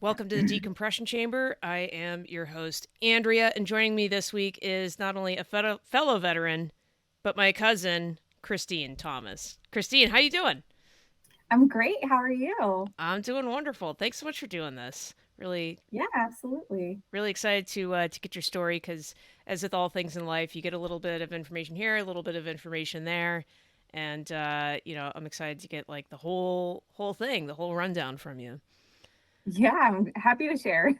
Welcome to the Decompression Chamber. I am your host, Andrea, and joining me this week is not only a fellow veteran, but my cousin, Kristyne Thomas. Kristyne, how you doing? I'm great. How are you? I'm doing wonderful. Thanks so much for doing this. Really, Yeah, absolutely. really excited to get your story because, as with all things in life, you get a little bit of information here, a little bit of information there, and I'm excited to get like the whole thing, the whole rundown from you. Yeah, I'm happy to share.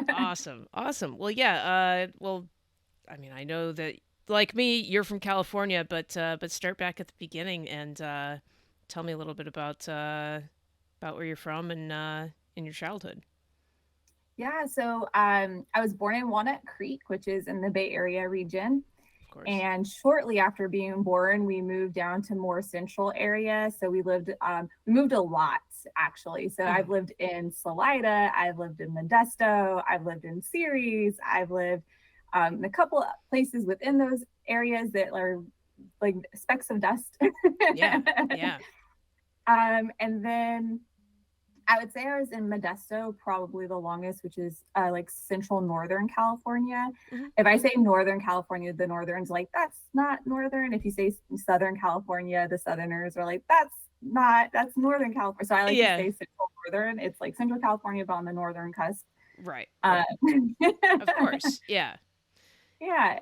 Awesome, awesome. Well, yeah. I mean, I know that like me, you're from California, but start back at the beginning and tell me a little bit about where you're from and in your childhood. Yeah, so I was born in Walnut Creek, which is in the Bay Area region. Of course. And shortly after being born, we moved down to more central area. So we moved a lot actually. So I've Mhm. lived in Salida, I've lived in Modesto, I've lived in Ceres, I've lived in a couple of places within those areas that are like specks of dust. Yeah, yeah. And then I would say I was in Modesto probably the longest, which is like central northern California. Hmm. If I say northern California, the northerns like that's not northern. If you say southern California, the southerners are like that's northern California. So I like to Yeah. say central northern. It's like central California, but on the northern cusp. Right, Uh, right. Of course. Yeah. yeah.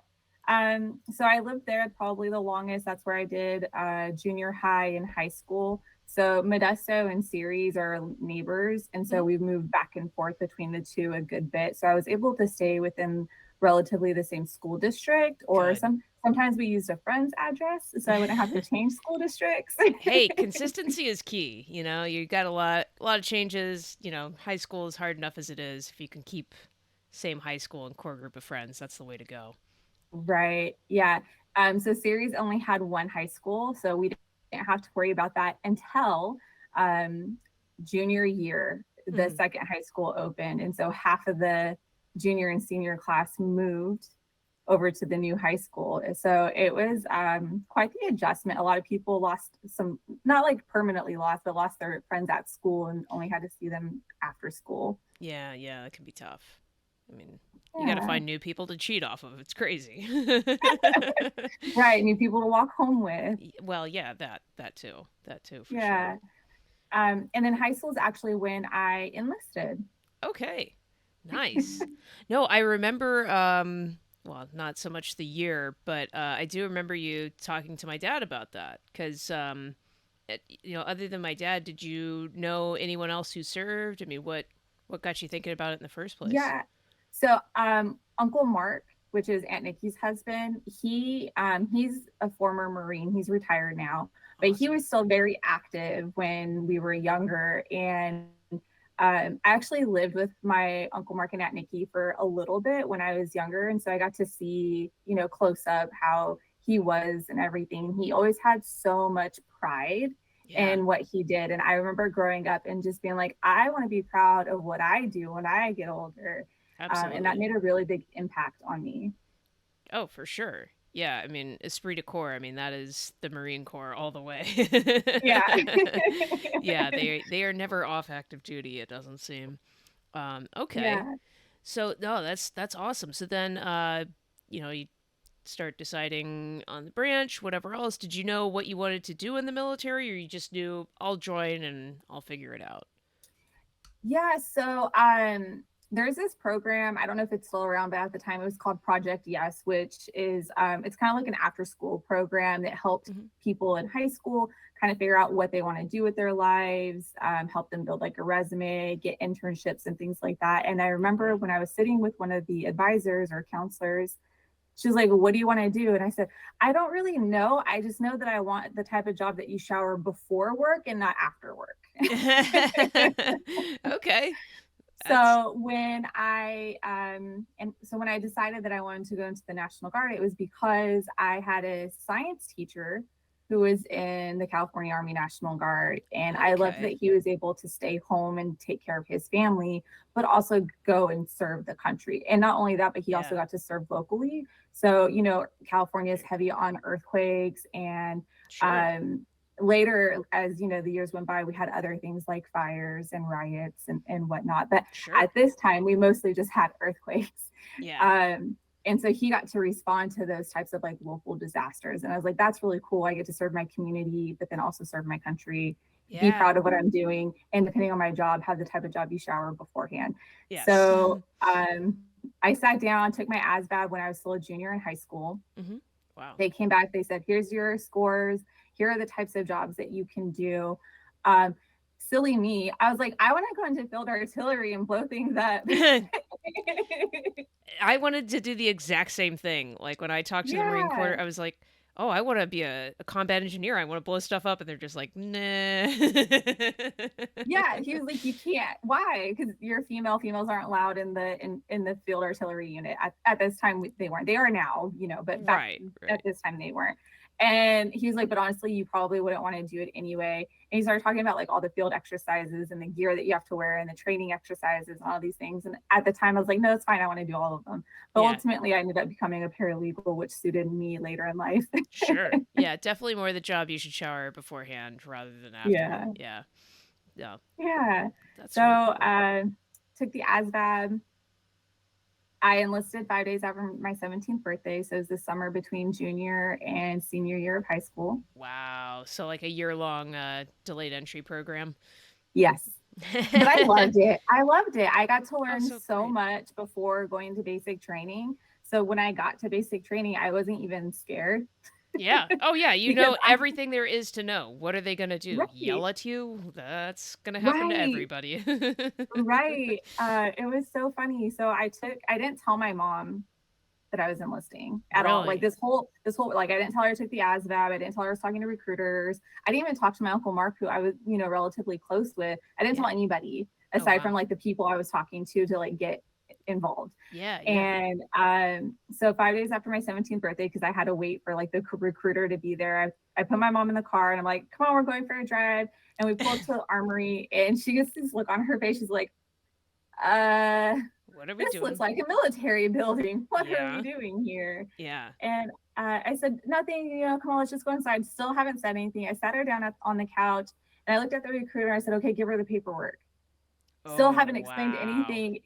So I lived there probably the longest. That's where I did junior high and high school. So Modesto and Ceres are neighbors, and so Hmm. we moved back and forth between the two a good bit. So I was able to stay within relatively the same school district, or Good. sometimes we used a friend's address, so I wouldn't have to change school districts. Hey, consistency is key. You know, you got a lot of changes. You know, high school is hard enough as it is. If you can keep same high school and core group of friends, that's the way to go. Right. Yeah. So Ceres only had one high school, so we didn't have to worry about that until um, junior year. The Hmm. second high school opened, and so half of the junior and senior class moved over to the new high school. So it was quite the adjustment. A lot of people lost some, not like permanently lost, but lost their friends at school and only had to see them after school. Yeah, yeah, that can be tough. I mean, you got to Yeah. find new people to cheat off of. It's crazy. Right. New people to walk home with. Well, yeah, that too for sure. Yeah. And then high school is actually when I enlisted. Okay, nice. No, I remember. Well, not so much the year, but I do remember you talking to my dad about that because, other than my dad, did you know anyone else who served? I mean, what got you thinking about it in the first place? Yeah. So Uncle Mark, which is Aunt Nikki's husband, he's a former Marine. He's retired now, but he Awesome. was still very active when we were younger. And I actually lived with my Uncle Mark and Aunt Nikki for a little bit when I was younger. And so I got to see, close up how he was and everything. He always had so much pride Yeah, in what he did. And I remember growing up and just being like, I want to be proud of what I do when I get older. And that absolutely. made a really big impact on me. Oh, for sure. Yeah, I mean, esprit de corps. I mean, that is the Marine Corps all the way. Yeah. Yeah, they are never off active duty. It doesn't seem. Okay. Yeah. So no, that's awesome. So then, you start deciding on the branch, whatever else. Did you know what you wanted to do in the military, or you just knew I'll join and I'll figure it out? Yeah, so there's this program. I don't know if it's still around, but at the time it was called Project Yes, which is it's kind of like an after school program that helped Hmm. people in high school kind of figure out what they want to do with their lives, help them build like a resume, get internships and things like that. And I remember Right. when I was sitting with one of the advisors or counselors, she was like, "What do you want to do?" And I said, "I don't really know. I just know that I want the type of job that you shower before work and not after work." Okay. That's So when I decided that I wanted to go into the National Guard, it was because I had a science teacher who was in the California Army National Guard, and I loved that okay. he was able to stay home and take care of his family, but also go and serve the country. And not only that, but he also Yeah. got to serve locally. So California is heavy on earthquakes and Sure. um, later, as you know, the years went by, we had other things like fires and riots and whatnot. But Sure. at this time, we mostly just had earthquakes. Yeah. Um, and so he got to respond to those types of like local disasters. And I was like, that's really cool. I get to serve my community, but then also serve my country, be Yeah. proud of what I'm doing. And depending on my job, have the type of job you shower beforehand. Yes. So I sat down, took my ASVAB when I was still a junior in high school. Hmm. Wow. They came back, they said, here's your scores, here are the types of jobs that you can do. Um, Silly me, I was like, I want to go into field artillery and blow things up. I wanted to do the exact same thing. Like when I talked to the Marine Corps, Yeah. I was like, "Oh, I want to be a combat engineer. I want to blow stuff up," and they're just like, "Nah." Yeah, he was like, you can't. Why? Because you're female. Females aren't allowed in the field artillery unit. At this time, they weren't. They are now, but back Right. at Right. this time they weren't. And he was like, but honestly, you probably wouldn't want to do it anyway. And he started talking about like all the field exercises and the gear that you have to wear and the training exercises and all these things. And at the time, I was like, no, it's fine. I want to do all of them. But Yeah. ultimately, I ended up becoming a paralegal, which suited me later in life. Sure. Yeah. Definitely more the job you should shower beforehand rather than after. Yeah. Yeah. Yeah. Yeah. That's So really cool. took the ASVAB. I enlisted 5 days after my 17th birthday. So it was the summer between junior and senior year of high school. Wow. So like a year-long delayed entry program. Yes. But I loved it. I loved it. I got to Oh, learn so so great. much before going to basic training. So when I got to basic training, I wasn't even scared Yeah. Oh, yeah. You because know everything there is to know. What are they going to do? right, Yell at you? That's going to happen to right, everybody. right. It was so funny. So I didn't tell my mom that I was enlisting at all. Like Really? this whole like I didn't tell her I took the ASVAB. I didn't tell her I was talking to recruiters. I didn't even talk to my uncle Mark, who I was, relatively close with. I didn't tell Yeah. anybody Oh, aside from wow. like the people I was talking to like get involved. Yeah, yeah. And so 5 days after my 17th birthday, because I had to wait for like the recruiter to be there, I put my mom in the car and I'm like, come on, we're going for a drive. And we pull up to the armory and she gets this look on her face. She's like, uh, What are we this looks doing? like a military building. What are we Yeah. doing here? Yeah. And I said, nothing, come on, let's just go inside. Still haven't said anything. I sat her down on the couch and I looked at the recruiter. I said, okay, give her the paperwork. Still Oh, haven't explained wow. anything.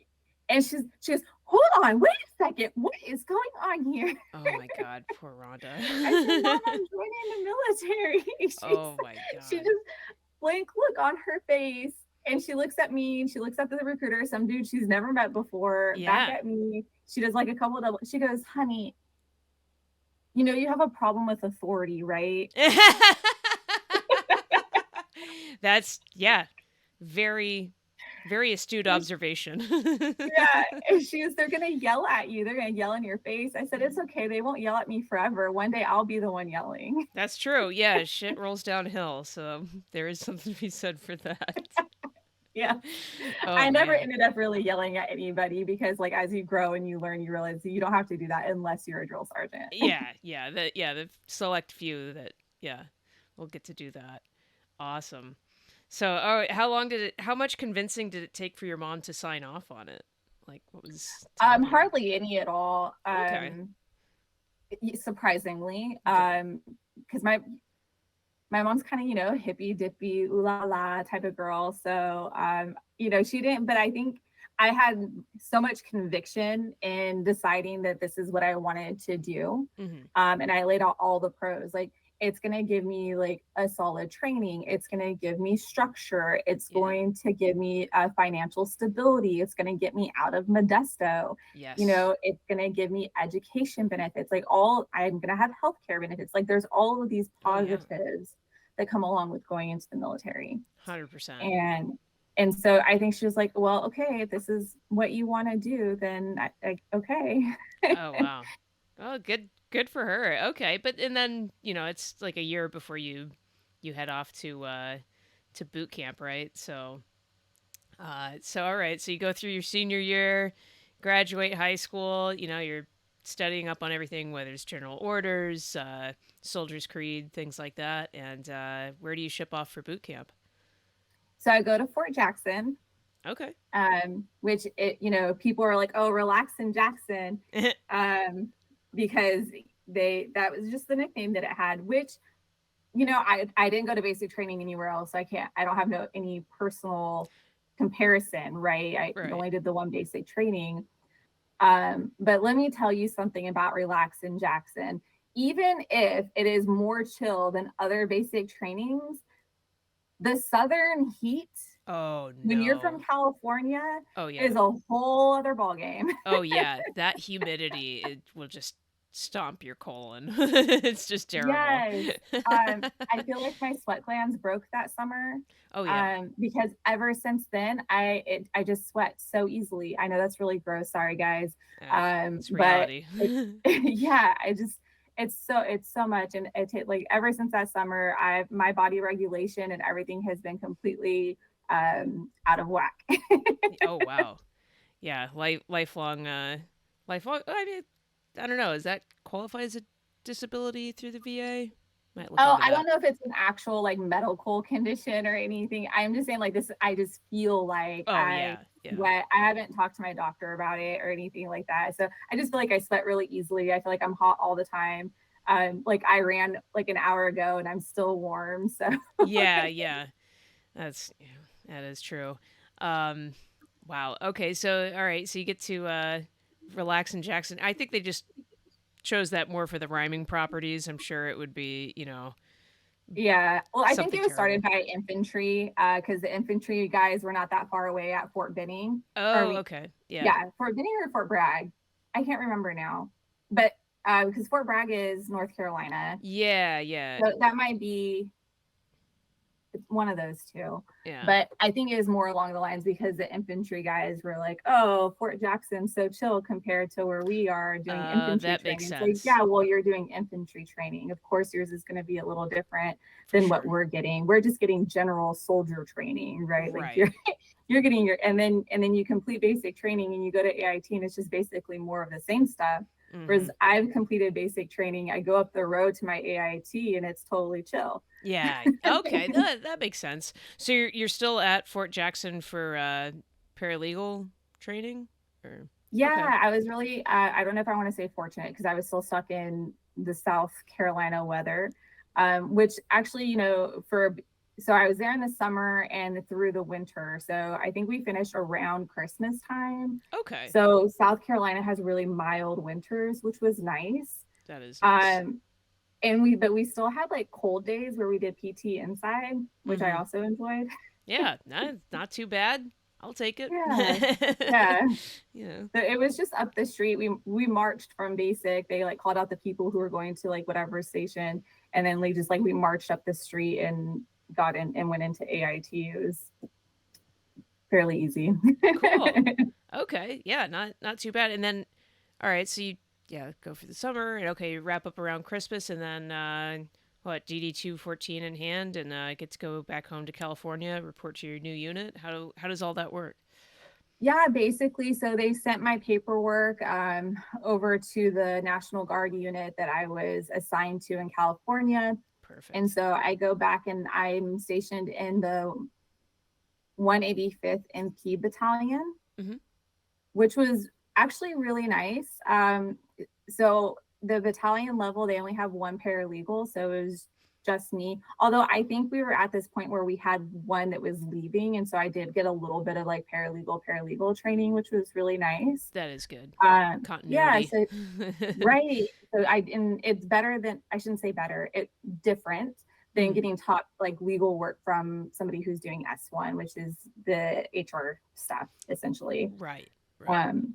And she goes, hold on, wait a second. What is going on here? Oh my God, poor I said, Mom, Rhonda. I'm joining the military. Oh my She God. just blank look on her face. And she looks at me and she looks at the recruiter, some dude she's never met before, back Yeah. at me. She does like a couple of double. She goes, honey, you have a problem with authority, right? That's, yeah, very, very astute observation. Yeah. And they're going to yell at you. They're going to yell in your face. I said, it's okay. They won't yell at me forever. One day I'll be the one yelling. That's true. Yeah, shit rolls downhill. So there is something to be said for that. Yeah. Oh I never man. ended up really yelling at anybody because, like, as you grow and you learn, you realize you don't have to do that unless you're a drill sergeant. The select few that yeah, will get to do that. Awesome. So, oh, how much convincing did it take for your mom to sign off on it? Like what was time? Hardly any at all. Okay. Surprisingly, Good. because my mom's kind of hippy dippy ooh la la type of girl. So she didn't. But I think I had so much conviction in deciding that this is what I wanted to do, Mhm. and I laid out all the pros. Like it's going to give me like a solid training. It's going to give me structure. It's Yeah. going to give me financial stability. It's going to get me out of Modesto. Yes. It's going to give me education benefits. Like all, I'm going to have healthcare benefits. Like there's all of these Oh yeah. positives that come along with going into the military. 100%. And so I think she was like, well, okay, if this is what you want to do, then okay. Oh wow. Oh, good for her. Okay, but and then, it's like a year before you head off to boot camp, right? So all right. So you go through your senior year, graduate high school, you're studying up on everything, whether it's general orders, soldier's creed, things like that. And where do you ship off for boot camp? So I go to Fort Jackson, Okay. which people are like, oh, relax in Jackson, because that was just the nickname that it had, which I didn't go to basic training anywhere else. So I don't have any personal comparison, right? I Right. only did the one basic training. But let me tell you something about Relax in Jackson. Even if it is more chill than other basic trainings, the southern heat Oh when you're from no. California Oh yeah. is a whole other ballgame. Oh yeah. That humidity, it will just stomp your colon. It's just terrible. Yes. I feel like my sweat glands broke that summer. Oh yeah. Because ever since then, I just sweat so easily. I know that's really gross. Sorry, guys. Yeah. It's But reality. yeah, it's so much, and like ever since that summer, I my body regulation and everything has been completely out of whack. Oh wow. Yeah, lifelong lifelong I mean, I don't know, is that qualify as a disability through the VA? Might look Oh, into I that. don't know if it's an actual like medical condition or anything. I'm just saying like this, I just feel like Oh I yeah. Yeah. sweat. I haven't talked to my doctor about it or anything like that. So I just feel like I sweat really easily. I feel like I'm hot all the time. Like I ran like an hour ago and I'm still warm. So Yeah, yeah. That's yeah, that is true. Um wow. Okay, so all right, so you get to relax in Jackson. I think they just chose that more for the rhyming properties. I'm sure it would be, yeah. Well, I think something it was started terrible. by infantry, because the infantry guys were not that far away at Fort Benning. Or Oh, we, okay. Yeah. yeah, Fort Benning or Fort Bragg. I can't remember now. But because Fort Bragg is North Carolina. Yeah, yeah. So that might be one of those two. Yeah. But I think it is more along the lines because the infantry guys were like, oh, Fort Jackson's so chill compared to where we are doing infantry That makes training. It's like, sense. yeah, well, you're doing infantry training. Of course, yours is going to be a little different For than what sure. we're getting. We're just getting general soldier training, right? Like Right. you're getting your and then you complete basic training and you go to AIT and it's just basically more of the same stuff. Whereas Mhm. I've completed basic training, I go up the road to my AIT and it's totally chill. Yeah. Okay, that makes sense. So you're still at Fort Jackson for paralegal training or okay. Yeah, I was really, I don't know if I want to say fortunate because I was still stuck in the South Carolina weather, which actually, so I was there in the summer and through the winter. So I think we finished around Christmas time. Okay. So South Carolina has really mild winters, which was nice. That is nice. Um, but we still had like cold days where we did PT inside, which I Mhm. also enjoyed. Yeah, not too bad. I'll take it. Yeah. Yeah. Yeah. So it was just up the street. We marched from basic. They like called out the people who were going to like whatever station, and then we just like we marched up the street and got in and went into AIT. It was fairly easy. Cool. Okay. Yeah, not too bad. And then all right, so you yeah, go for the summer and okay, you wrap up around Christmas and then what, DD 214 in hand and get to go back home to California, report to your new unit. How does all that work? Yeah, basically. So they sent my paperwork over to the National Guard unit that I was assigned to in California. And Perfect. so I go back and I'm stationed in the 185th MP Battalion, Mhm. which was actually really nice. So the battalion level, they only have one paralegal, so it was just me. Although I think we were at this point where we had one that was leaving, and so I did get a little bit of like paralegal training, which was really nice. That is good. Yeah, Continuity. so right. So and it's better than I shouldn't say better. It's different than Mhm. getting taught like legal work from somebody who's doing S1, which is the HR stuff essentially. Right. Right. Um,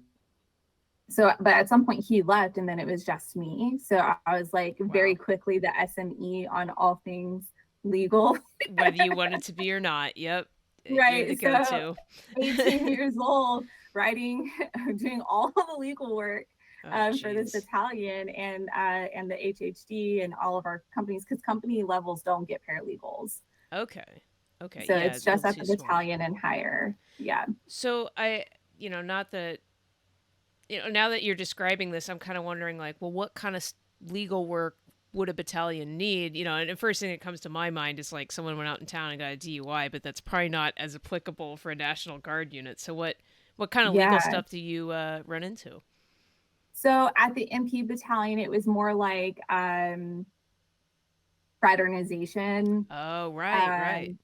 but at some point he left and then it was just me. So I was like very Wow. quickly the SME on all things legal. Whether you want it to be or not. Yep. You're the Right. So go-to. 18 years old, writing, doing all the legal work Oh, for this jeez. battalion and the HHD and all of our companies because company levels don't get paralegals. Okay. Okay. So Yeah, it's a just little at too the small. battalion and higher. Yeah. So not that now that you're describing this, I'm kind of wondering like, well, what kind of legal work would a battalion need? And the first thing that comes to my mind is like someone went out in town and got a DUI, but that's probably not as applicable for a National Guard unit. So what kind of legal Yeah. stuff do you run into? So at the MP battalion, it was more like fraternization. Oh, right, right. Um,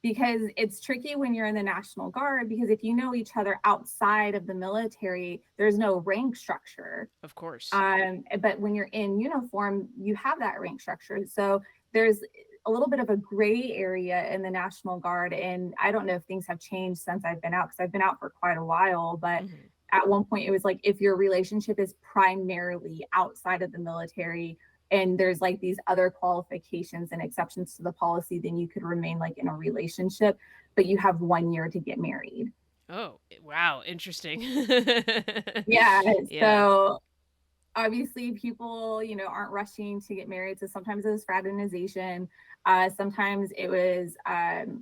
because it's tricky when you're in the National Guard, because if you know each other outside of the military, there's no rank structure. Of course. But when you're in uniform, you have that rank structure. So there's a little bit of a gray area in the National Guard. And I don't know if things have changed since I've been out, because I've been out for quite a while. But Hmm. at one point, it was like if your relationship is primarily outside of the military and there's like these other qualifications and exceptions to the policy, then you could remain like in a relationship, but you have 1 year to get married. Oh, wow, interesting. Yeah. Yeah. So obviously people, aren't rushing to get married, so sometimes it was fraternization. Sometimes it was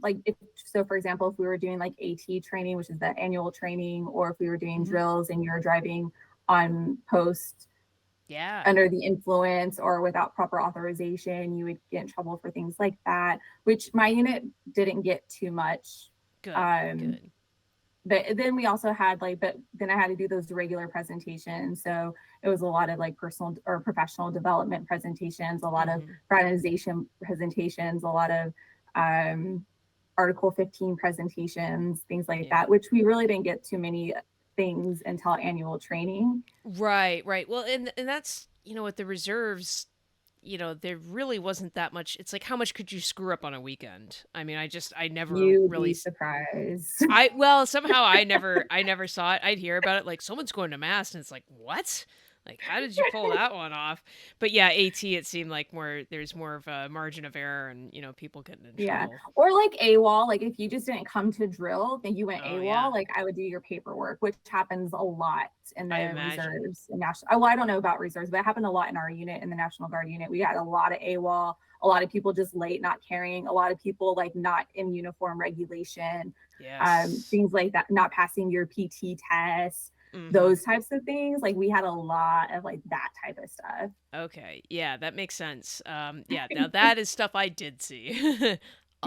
like, so for example, if we were doing like AT training, which is the annual training, or if we were doing Hmm. drills and you're driving on post Yeah. under the influence or without proper authorization, you would get in trouble for things like that, which my unit didn't get too much. Good. um, Good. but then we also had like, but then I had to do those regular presentations. So it was a lot of like personal or professional development presentations, a lot of Hmm. fraternization presentations, a lot of um, Article 15 presentations, things like Yeah. that, which we really didn't get too many things until annual training. Right, right. Well, and that's, with the reserves, there really wasn't that much. It's like how much could you screw up on a weekend? I mean, I never You'd really be surprised. well, somehow I never saw it. I'd hear about it like someone's going to mass and it's like, "What?" Like, how did you pull that one off? But yeah, AT it seemed like there's more of a margin of error and, people getting in Yeah. trouble. Or like AWOL, like if you just didn't come to drill, then you went Oh AWOL, yeah. like I would do your paperwork, which happens a lot in I the imagine. reserves and national. Oh, well, I don't know about reserves, but it happened a lot in our unit, in the National Guard unit. We had a lot of AWOL, a lot of people just late, not carrying, a lot of people like not in uniform regulation, Yes. things like that, not passing your PT tests, Mhm. those types of things. Like we had a lot of like that type of stuff. Okay. Yeah, that makes sense. Yeah, now that is stuff I did see a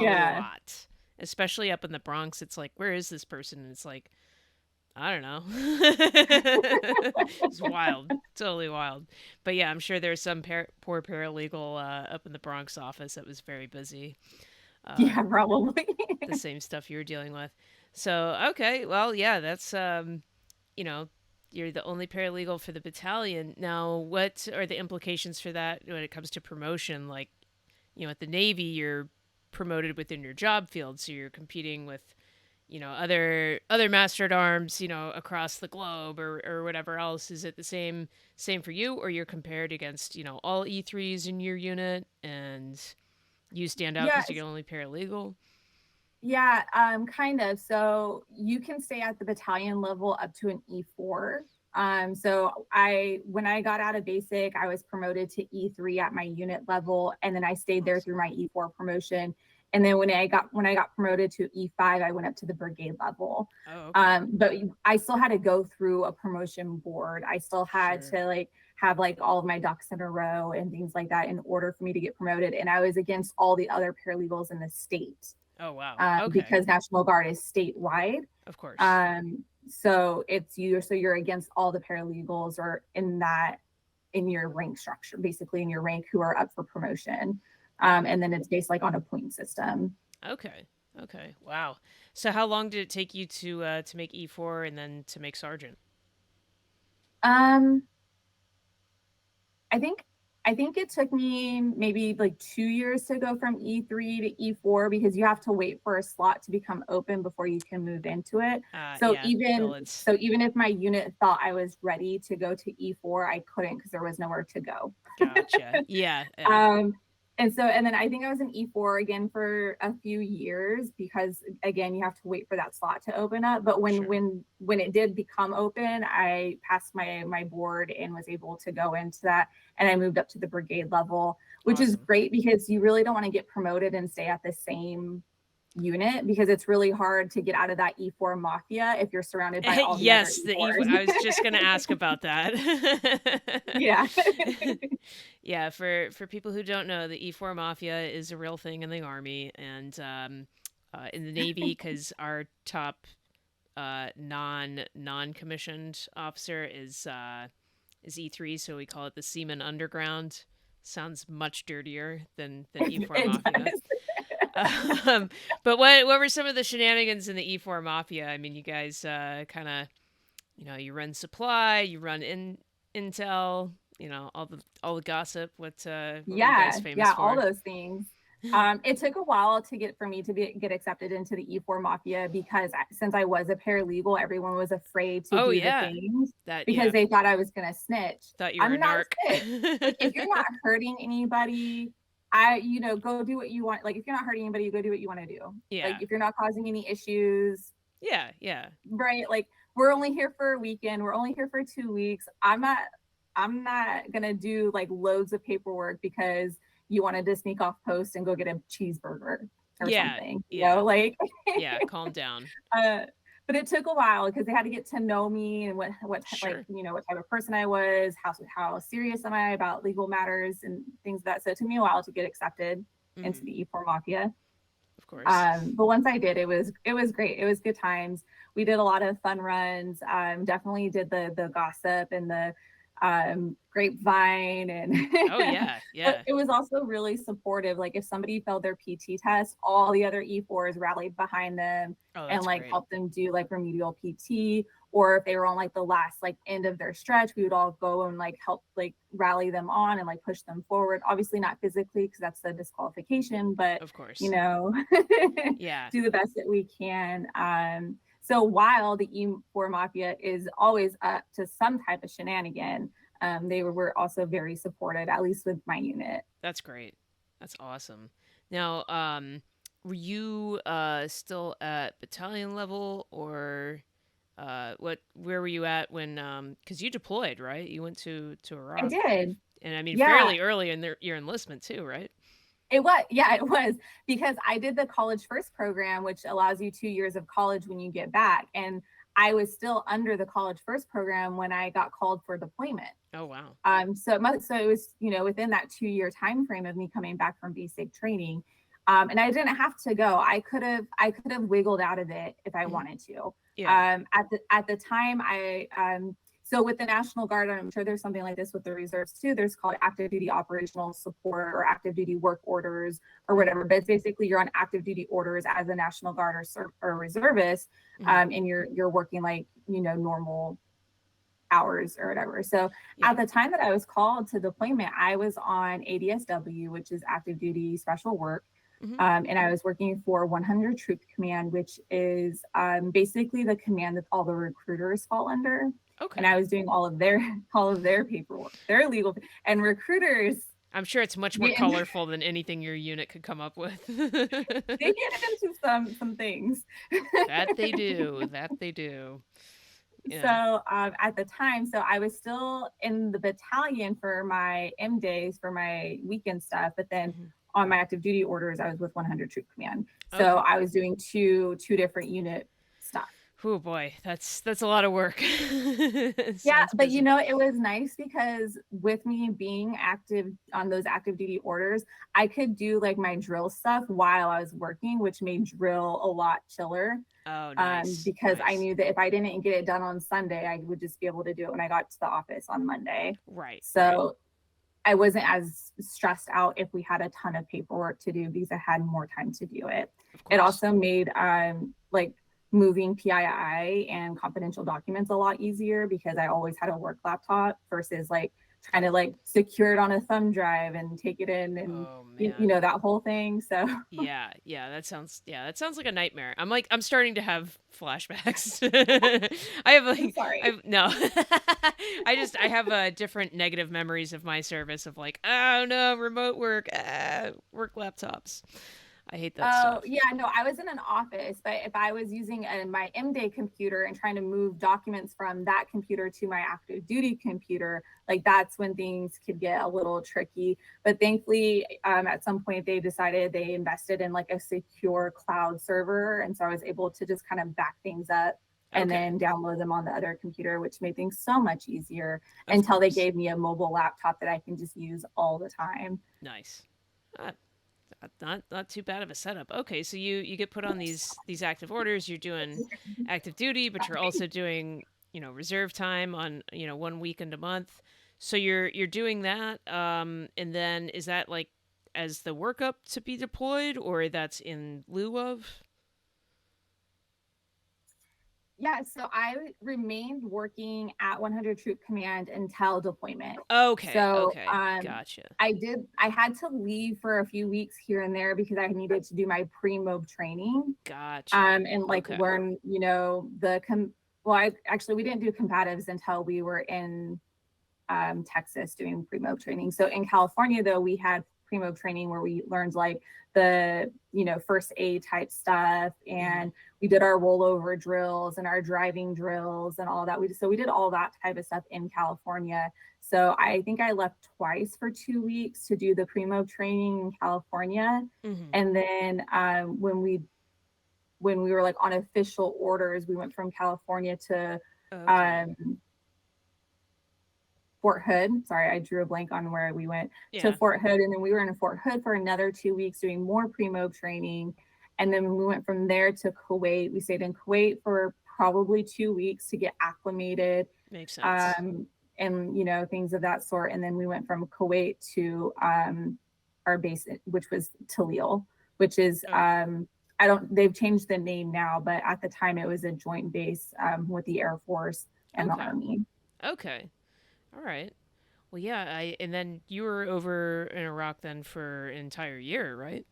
Yeah. lot. Especially up in the Bronx. It's like, where is this person? And it's like, I don't know. It's wild. Totally wild. But yeah, I'm sure there's some poor paralegal up in the Bronx office that was very busy. Uh, Yeah, probably. the same stuff you were dealing with. So, okay. Well, yeah, that's, you know, you're the only paralegal for the battalion. Now, what are the implications for that when it comes to promotion? Like, at the Navy, you're promoted within your job field, so you're competing with, other master at arms, across the globe or whatever else. Is it the same for you, or you're compared against, all E3s in your unit, and you stand out Yeah, because you're the only paralegal? yeah, kind of. So you can stay at the battalion level up to an E4. So when I got out of basic, I was promoted to E3 at my unit level, and then I stayed there through Awesome. my E4 promotion. And then when I got promoted to E5, I went up to the brigade level. Oh, okay. But I still had to go through a promotion board. I still had Sure. to like have like all of my ducks in a row and things like that in order for me to get promoted. And I was against all the other paralegals in the state, Oh, wow. Okay. because National Guard is statewide. Of course. So you're against all the paralegals or in your rank structure, basically in your rank, who are up for promotion. Okay. And then it's based like on a point system. Okay. Okay. Wow. So how long did it take you to make E4 and then to make sergeant? Um, I think I think it took me maybe like 2 years to go from E3 to E4, because you have to wait for a slot to become open before you can move into it. So Yeah, even billets. so even if my unit thought I was ready to go to E4, I couldn't, because there was nowhere to go. Gotcha. Yeah, yeah, um, and then I think I was in E4 again for a few years, because again, you have to wait for that slot to open up. But when sure. when when it did become open, I passed my board and was able to go into that, and I moved up to the brigade level, which is Awesome. great, because you really don't want to get promoted and stay at the same unit, because it's really hard to get out of that E4 mafia if you're surrounded by all the other Yes, the E4. E4s. I was just gonna ask about that. Yeah. Yeah, for people who don't know, the E4 mafia is a real thing in the army and in the Navy, because our top non commissioned officer is E3, so we call it the Seaman Underground. Sounds much dirtier than E4 It Mafia. does. Um, but what were some of the shenanigans in the E4 Mafia? I mean, you guys kind of, you run supply, you run intel, all the gossip. What were you guys Yeah, famous yeah, all for? those things. It took a while to get for me to get accepted into the E4 Mafia because since I was a paralegal, everyone was afraid to Oh do the yeah, things that because yeah. they thought I was gonna snitch. Thought you were a I'm not a narc. snitch. Like if you're not hurting anybody, go do what you want. Like if you're not hurting anybody, you go do what you want to do. Like Yeah, if you're not causing any issues, yeah, yeah, right? Like we're only here for a weekend. We're only here for 2 weeks. I'm not gonna do like loads of paperwork because you wanted to sneak off post and go get a cheeseburger or yeah, something, yeah, like yeah. Calm down. uh but it took a while because they had to get to know me and like Sure. what type of person I was, how serious am I about legal matters and things like that. So it took me a while to get accepted into Hmm. the E4 Mafia. Of course. But once I did, it was great. It was good times. We did a lot of fun runs. Definitely did the gossip and the grapevine, and Oh yeah, but yeah. it was also really supportive. Like if somebody failed their PT test, all the other E4s rallied behind them Oh, and that's like great. helped them do like remedial PT. Or if they were on like the last like end of their stretch, we would all go and like help like rally them on and like push them forward. Obviously not physically because that's the disqualification, but Of you course. know, Yeah. do the best that we can. So while the E4 Mafia is always up to some type of shenanigan, they were also very supportive, at least with my unit. That's great. That's awesome. Now, were you still at battalion level or what where were you at when cuz you deployed, right? You went to I Iraq. did. And I mean Yeah, fairly early in your enlistment too, right? it was. Yeah, it was because I did the College First program, which allows you 2 years of college when you get back. And I was still under the College First program when I got called for deployment. Oh wow. So it was, within that 2 year time frame of me coming back from basic training. And I didn't have to go. I could have wiggled out of it if I Hmm. wanted to. Yeah. At the time, so with the National Guard, I'm sure there's something like this with the reserves too. There's called active duty operational support or active duty work orders or Hmm. whatever. But it's basically you're on active duty orders as a National Guard or reservist, Hmm. and you're working like normal hours or whatever. So Yeah. at the time that I was called to deployment, I was on ADSW, which is active duty special work. Hmm. And I was working for 100 Troop Command, which is basically the command that all the recruiters fall under. And I Okay. was doing all of their paperwork, their legal, and recruiters I'm sure it's much more get in, colorful than anything your unit could come up with. they get into some things. That they do. That they do. Yeah. So at the time, so I was still in the battalion for my M days for my weekend stuff, but then Hmm. on my active duty orders, I was with 100 Troop Command. So Okay. I was doing two different unit stuff. Oh boy, that's a lot of work. Yeah, Sounds but busy. it was nice because with me being active on those active duty orders, I could do like my drill stuff while I was working, which made drill a lot chiller. Oh, nice, Because I nice. knew that if I didn't get it done on Sunday, I would just be able to do it when I got to the office on Monday. Right, right. So I wasn't as stressed out if we had a ton of paperwork to do because I had more time to do it. Of It course. also made like moving PII and confidential documents a lot easier because I always had a work laptop versus like trying to like secure it on a thumb drive and take it in and Oh you man. know that whole thing. So That sounds like a nightmare. I'm starting to have flashbacks. I have I'm like sorry. I've no. I have different negative memories of my service of like, oh no, remote work, work laptops. I hate that Oh, stuff. yeah, no, I was in an office, but if I was using my M-Day computer and trying to move documents from that computer to my active duty computer, like that's when things could get a little tricky. But thankfully, at some point, they decided they invested in like a secure cloud server. And so I was able to just kind of back things up and Okay. then download them on the other computer, which made things so much easier Of until they course. gave me a mobile laptop that I can just use all the time. Nice. Uh, not too bad of a setup. Okay, so you get put on these active orders. You're doing active duty, but you're also doing reserve time on 1 weekend a month. So you're doing that, and then is that like as the workup to be deployed, or that's in lieu of? Yeah, so I remained working at 100 Troop Command until deployment. Okay, So okay, gotcha, I had to leave for a few weeks here and there because I needed to do my pre-mob training, gotcha. and like Okay, learn, well, we didn't do combatives until we were in Texas doing pre-mob training. So in California, though, we had pre-mob training where we learned like the, first aid type stuff. hmm, And we did our rollover drills and our driving drills and all that. We did all that type of stuff in California. So I think I left twice for 2 weeks to do the pre-mob training in California. hmm. And then when we were like on official orders, we went from California to Okay, um, Fort Hood. Sorry, I drew a blank on where we went to yeah. Fort Hood. And then we were in Fort Hood for another 2 weeks doing more pre-mob training. And then we went from there to Kuwait. We stayed in Kuwait for probably 2 weeks to get acclimated, Makes sense. um, and, things of that sort. And then we went from Kuwait to our base, which was Talil, which is, Okay, they've changed the name now, but at the time it was a joint base with the Air Force and the okay, Army. okay. All right. Well, yeah. I and then you were over in Iraq then for an entire year, right?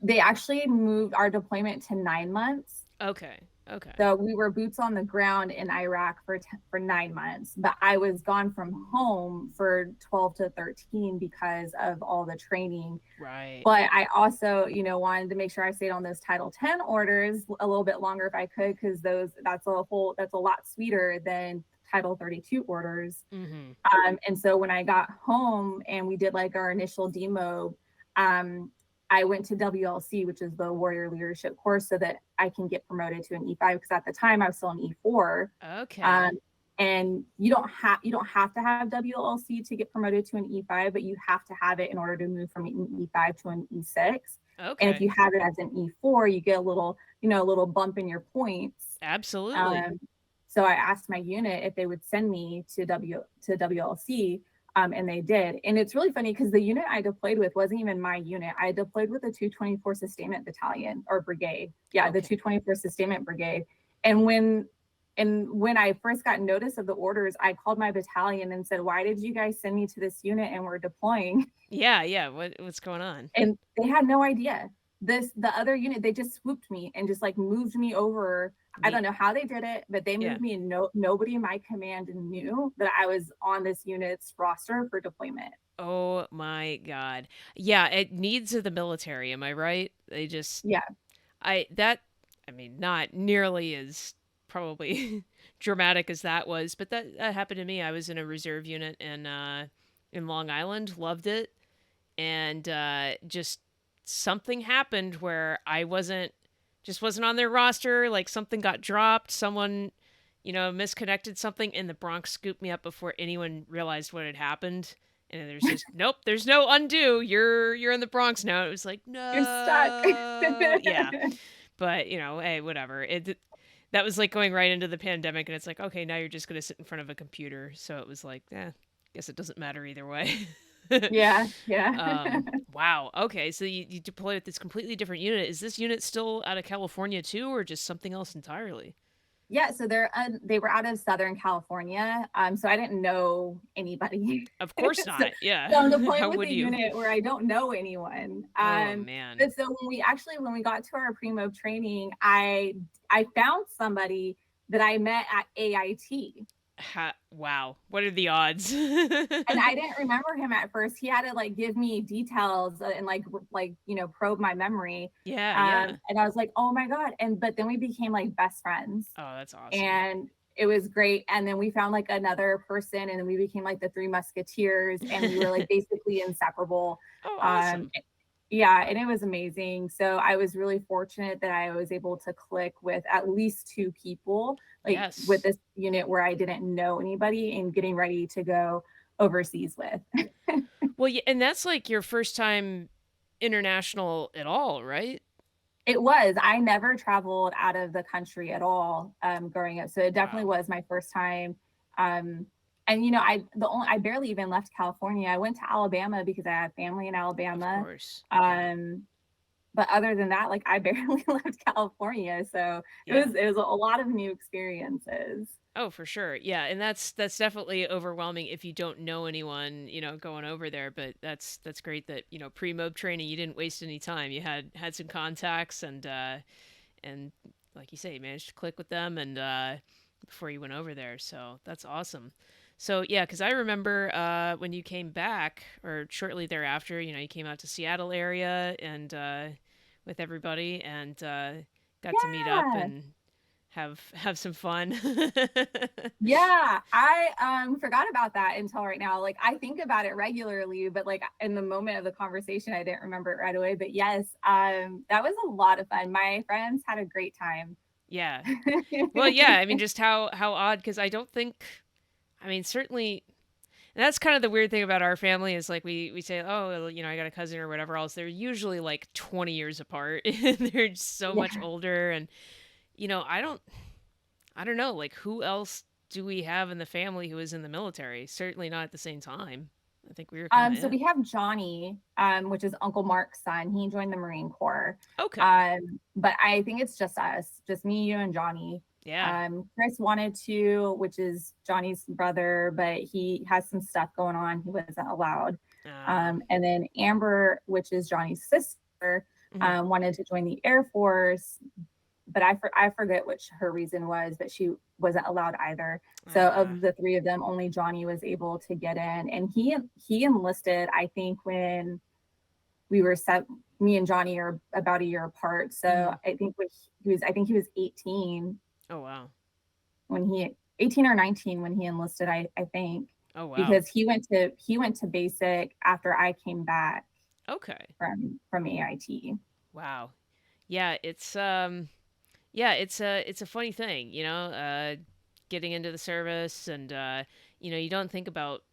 They actually moved our deployment to 9 months. Okay, okay. So we were boots on the ground in Iraq for 9 months, but I was gone from home for 12 to 13 because of all the training. Right. But I also, wanted to make sure I stayed on those Title 10 orders a little bit longer if I could, because that's a lot sweeter than Title 32 orders. Mm-hmm. And so when I got home and we did like our initial demo, um, I went to WLC, which is the Warrior Leadership course, so that I can get promoted to an E5. Because at the time I was still an E4, Okay. um, and you don't have to have WLC to get promoted to an E5, but you have to have it in order to move from an E5 to an E6. And if you Okay. have it as an E4, you get a little bump in your points. Absolutely. Um, so I asked my unit if they would send me to WLC, and they did. And it's really funny because the unit I deployed with wasn't even my unit. I deployed with the 224 Sustainment Battalion or Brigade. Yeah, the Okay. 224 Sustainment Brigade. And when I first got notice of the orders, I called my battalion and said, "Why did you guys send me to this unit and we're deploying?" Yeah, yeah. What's going on? And they had no idea. The other unit, they just swooped me and just like moved me over. I The don't know how they did it, but they yeah. moved me, and nobody in my command knew that I was on this unit's roster for deployment. Oh my God. Yeah, it needs of the military, am I right? They just Yeah. I that I mean, not nearly as probably dramatic as that was, but that happened to me. I was in a reserve unit in Long Island, loved it, and just something happened where I wasn't on their roster. Like something got dropped, someone misconnected something, and the Bronx scooped me up before anyone realized what had happened. And there's just nope, there's no undo. You're in the Bronx now. It was like You're stuck. no, yeah, but hey, whatever. That was like going right into the pandemic, and it's like okay, now you're just gonna sit in front of a computer. So it was like, guess it doesn't matter either way. Yeah, yeah. Wow. Okay. So you deploy with this completely different unit. Is this unit still out of California too, or just something else entirely? Yeah, so they were out of Southern California, so I didn't know anybody. Of course so, not. Yeah. so I'm deploying How with a would you? unit where I don't know anyone. Oh man. But so when we got to our pre-mob training, I found somebody that I met at AIT. Wow. What are the odds? And I didn't remember him at first. He had to like give me details, and probe my memory. Yeah. Yeah. And I was like, oh my god! And but then we became like best friends, Oh, that's awesome. and it was great. And then we found like another person, and then we became like the Three Musketeers, and we were like basically inseparable. Oh, Um, awesome. yeah, and it was amazing. So I was really fortunate that I was able to click with at least two people, like with Yes. this unit where I didn't know anybody and getting ready to go overseas with. Well, yeah, and that's like your first time international at all, right? It was. I never traveled out of the country at all growing up. So it definitely Wow. was my first time. Um, and I barely even left California. I went to Alabama because I have family in Of Alabama. course. Yeah. Um, but other than that, like I barely left California. So Yeah. it was a lot of new experiences. Oh, for sure. Yeah, and that's definitely overwhelming if you don't know anyone, going over there, but that's great that, pre-mob training you didn't waste any time. You had some contacts and like you say, you managed to click with them and before you went over there. So, that's awesome. So, yeah, cuz I remember when you came back or shortly thereafter, you came out to Seattle area and with everybody and got to meet up Yeah. and have some fun. Yeah, I forgot about that until right now. Like I think about it regularly, but like in the moment of the conversation, I didn't remember it right away. But yes, that was a lot of fun. My friends had a great time. Yeah. Well, yeah, I mean just how odd cuz I don't think I mean certainly and that's kind of the weird thing about our family is like we say, "Oh, well, I got a cousin or whatever else." They're usually like 20 years apart and they're just so much Yeah. older and I don't know, like who else do we have in the family who is in the military? Certainly not at the same time. I think we were kind of So it. we have Johnny, which is Uncle Mark's son. He joined the Marine Corps. Okay. But I think it's just us, just me, you, and Johnny. Yeah. Chris wanted to, which is Johnny's brother, but he has some stuff going on. He wasn't allowed. Uh, And then Amber, which is Johnny's sister, mhm. wanted to join the Air Force, but I forget which her reason was, but she wasn't allowed either. So Uh, of the three of them, only Johnny was able to get in, and he enlisted. I think when we were set, me and Johnny are about a year apart. So mhm. I think I think he was 18 Oh wow. when he 18 or 19 when he enlisted. I think Oh wow. because he went to basic after I came back Okay. from AIT. Wow. Yeah, it's a funny thing, getting into the service and you don't think about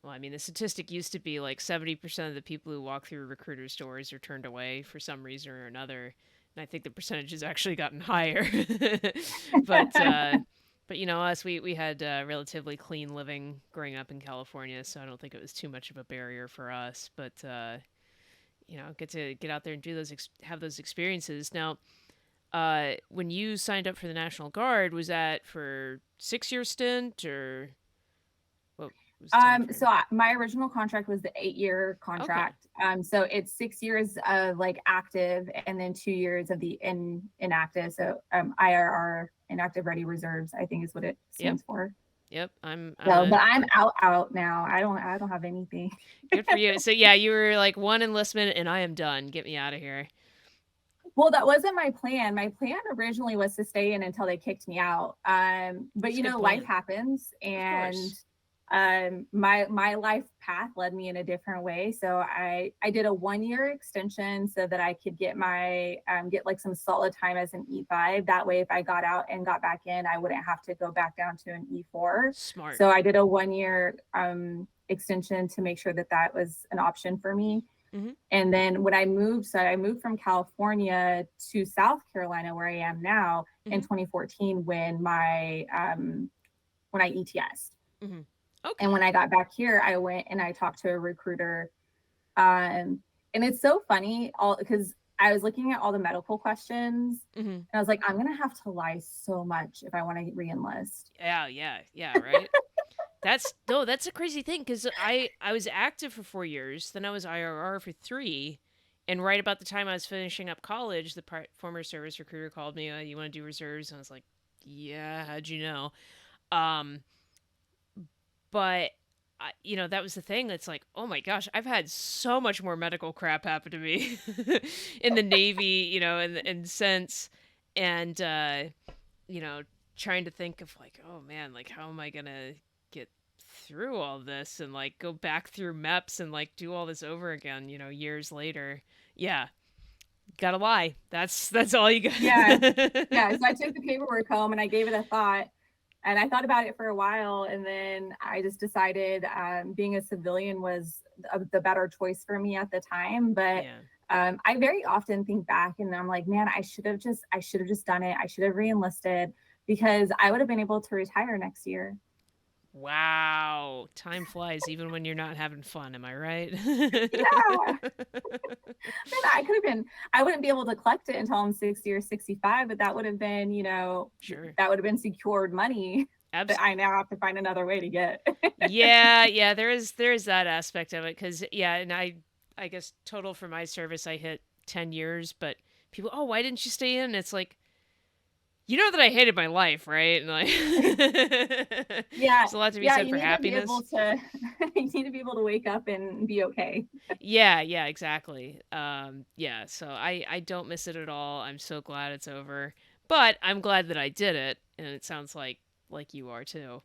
well, I mean, the statistic used to be like 70% of the people who walk through recruiters' doors are turned away for some reason or another. And I think the percentage has actually gotten higher. but us, we had relatively clean living growing up in California, so I don't think it was too much of a barrier for us. But get to get out there and do have those experiences. Now, when you signed up for the National Guard, was that for 6 year stint or what was the time frame? My original contract was the 8-year Okay. contract. So it's 6 years of like active and then 2 years of the inactive. So IRR, inactive ready reserves, I think is what it Yep. stands for. Yep. I'm So, but I'm out now. I don't have anything. good for you. So yeah, you were like one enlistment and I am done. Get me out of here. Well, that wasn't my plan. My plan originally was to stay in until they kicked me out. But It's a good life plan. happens, Of and course. my life path led me in a different way. So I did a 1 year extension so that I could get like some solid time as an E5. That way, if I got out and got back in, I wouldn't have to go back down to an E4. Smart. So I did a 1 year extension to make sure that that was an option for me. Mhm. And then when I moved, so I moved from California to South Carolina, where I am now, in Mhm. 2014 when I ETS'd. Mhm. And when Okay. I got back here, I went and I talked to a recruiter. Um, and it's so funny, all because I was looking at all the medical questions, Mhm. and I was like, I'm gonna have to lie so much if I want to re-enlist. Yeah, yeah. Yeah, right? That's no, that's a crazy thing because I was active for 4 years, then I was IRR for 3, and right about the time I was finishing up college, the former service recruiter called me. You want to do reserves? And I was like, yeah. How'd you know? Um, but that was the thing. That's like, oh my gosh, I've had so much more medical crap happen to me in the Navy, and since, and you know, trying to think of like, oh man, like how am I gonna get through all this and like go back through MEPS and like do all this over again, years later. Yeah, gotta lie. That's all you Yeah, got. yeah. So I took the paperwork home and I gave it a thought, and I thought about it for a while, and then I just decided being a civilian was the better choice for me at the time. But Yeah. I very often think back and I'm like, man, I should have just done it. I should have reenlisted because I would have been able to retire next year. Wow. Time flies even when you're not having fun, am I right? Yeah. And I could have been, I wouldn't be able to collect it until I'm 60 or 65, but that would have been, Sure. that would have been secured money that Abs- I now have to find another way to get. yeah, yeah, there is that aspect of it cuz yeah, and I guess total for my service I hit 10 years, but people, "Oh, why didn't you stay in?" It's like, you know that I hated my life, right? And like Yeah. there's a lot to be Yeah. said You for need to be able happiness. to, you need to be able to wake up and be okay. Yeah, yeah, exactly. Yeah, so I don't miss it at all. I'm so glad it's over. But I'm glad that I did it, and it sounds like you are too.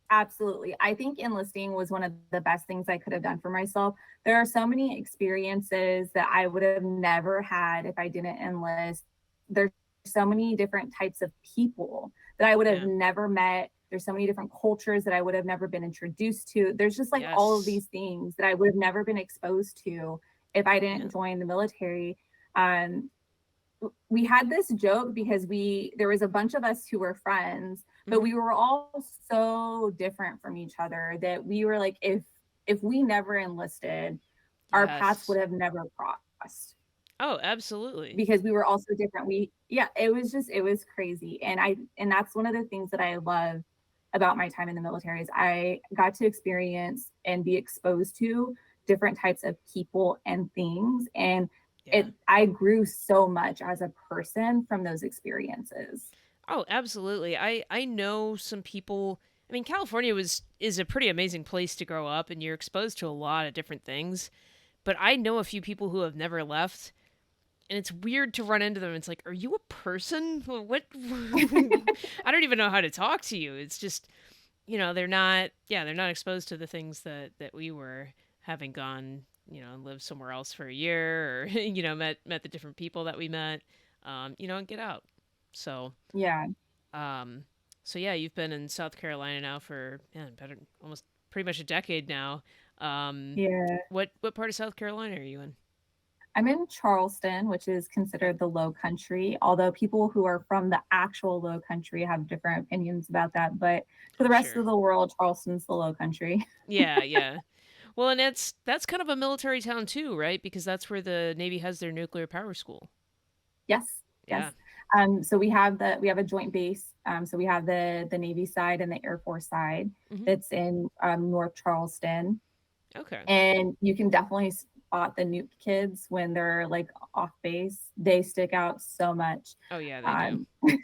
Absolutely. I think enlisting was one of the best things I could have done for myself. There are so many experiences that I would have never had if I didn't enlist. There's so many different types of people that I would have Yeah. never met. There's so many different cultures that I would have never been introduced to. There's just like all of Yes. these things that I would have never been exposed to if I Yeah. didn't join the military. Um, we had this joke because there was a bunch of us who were friends, but Mhm. we were all so different from each other that we were like, if we never enlisted, our paths Yes. would have never crossed Oh, absolutely. because we were all so different. Yeah, it was crazy. And that's one of the things that I love about my time in the military is I got to experience and be exposed to different types of people and things. And Yeah. I grew so much as a person from those experiences. Oh, absolutely. I know some people. I mean, California was is a pretty amazing place to grow up, and you're exposed to a lot of different things. But I know a few people who have never left, and it's weird to run into them. It's like, are you a person? What? I don't even know how to talk to you. It's just, they're not. Yeah, they're not exposed to the things that we were, having gone, and lived somewhere else for a year, or met the different people that we met, and get out. So, Yeah. um, so yeah, you've been in South Carolina now for, man, better almost pretty much a decade now. Um, Yeah. what part of South Carolina are you in? I'm in Charleston, which is Oh, considered the low country, although people who are from the actual low country have different opinions about that. But to the oh, rest sure. of the world, Charleston's the low country. Yeah, yeah. Well, and that's kind of a military town too, right? Because that's where the Navy has their nuclear power school. Yes, Yeah. yes. So we have a joint base. So we have the Navy side and the Air Force side Hmm. that's in North Charleston, Okay. and you can definitely spot the nuke kids when they're like off base. They stick out so much. Oh yeah, they do. Um,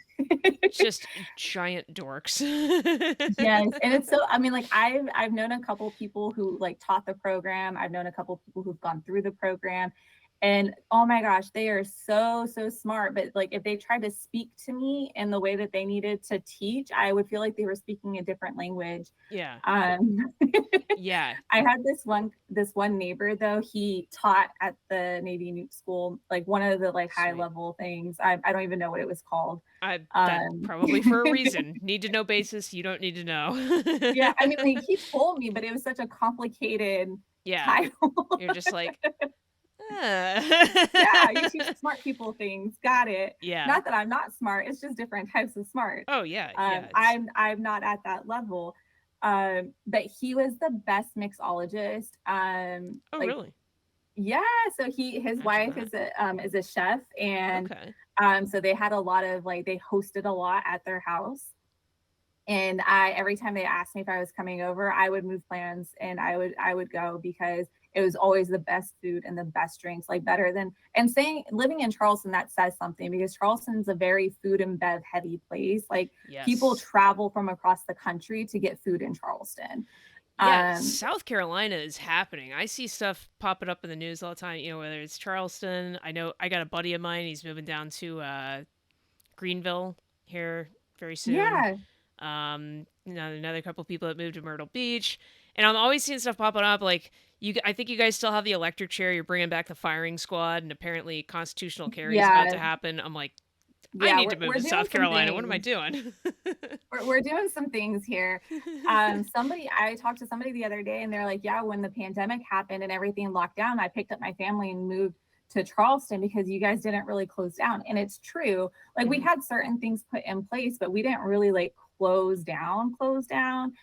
Just giant dorks. Yes, and it's so I mean, like, I've known a couple people who, like, taught the program. I've known a couple people who've gone through the program, and, oh my gosh, they are so, so smart, but, like, if they tried to speak to me in the way that they needed to teach, I would feel like they were speaking a different language. Yeah. Um, Yeah. I had this one neighbor, though, he taught at the Navy nuke school, like, one of the, like, high Sweet. level things. I don't even know what it was called. That Um probably for a reason. Need to know basis, you don't need to know. Yeah, I mean, like, he told me, but it was such a complicated Yeah. title. You're just like, "Uh." Yeah, you teach smart people things, got it. Yeah. Not that I'm not smart, it's just different types of smart. Oh, yeah, yeah, it's I'm not at that level. But he was the best mixologist. oh, Like, really? yeah, so his Imagine wife that. is a chef, and Okay. so they had a lot of like they hosted a lot at their house. And I every time they asked me if I was coming over, I would move plans and I would go because it was always the best food and the best drinks, like better than and saying living in Charleston, that says something because Charleston's a very food and bev heavy place. Like people Yes. travel from across the country to get food in Charleston. Yeah, Um, South Carolina is happening. I see stuff popping up in the news all the time, whether it's Charleston. I know I got a buddy of mine, he's moving down to Greenville here very soon. yeah, Another couple people that moved to Myrtle Beach, and I'm always seeing stuff popping up. Like you, I think you guys still have the electric chair. You're bringing back the firing squad, and apparently constitutional carry is about yeah, to happen. I'm like, I yeah. need We're to move we're to doing South some Carolina. What am I things. doing? We're doing some things here. I talked to somebody the other day and they're like, yeah, when the pandemic happened and everything locked down, I picked up my family and moved to Charleston because you guys didn't really close down. And it's true. Like we Hmm. had certain things put in place, but we didn't really like close down.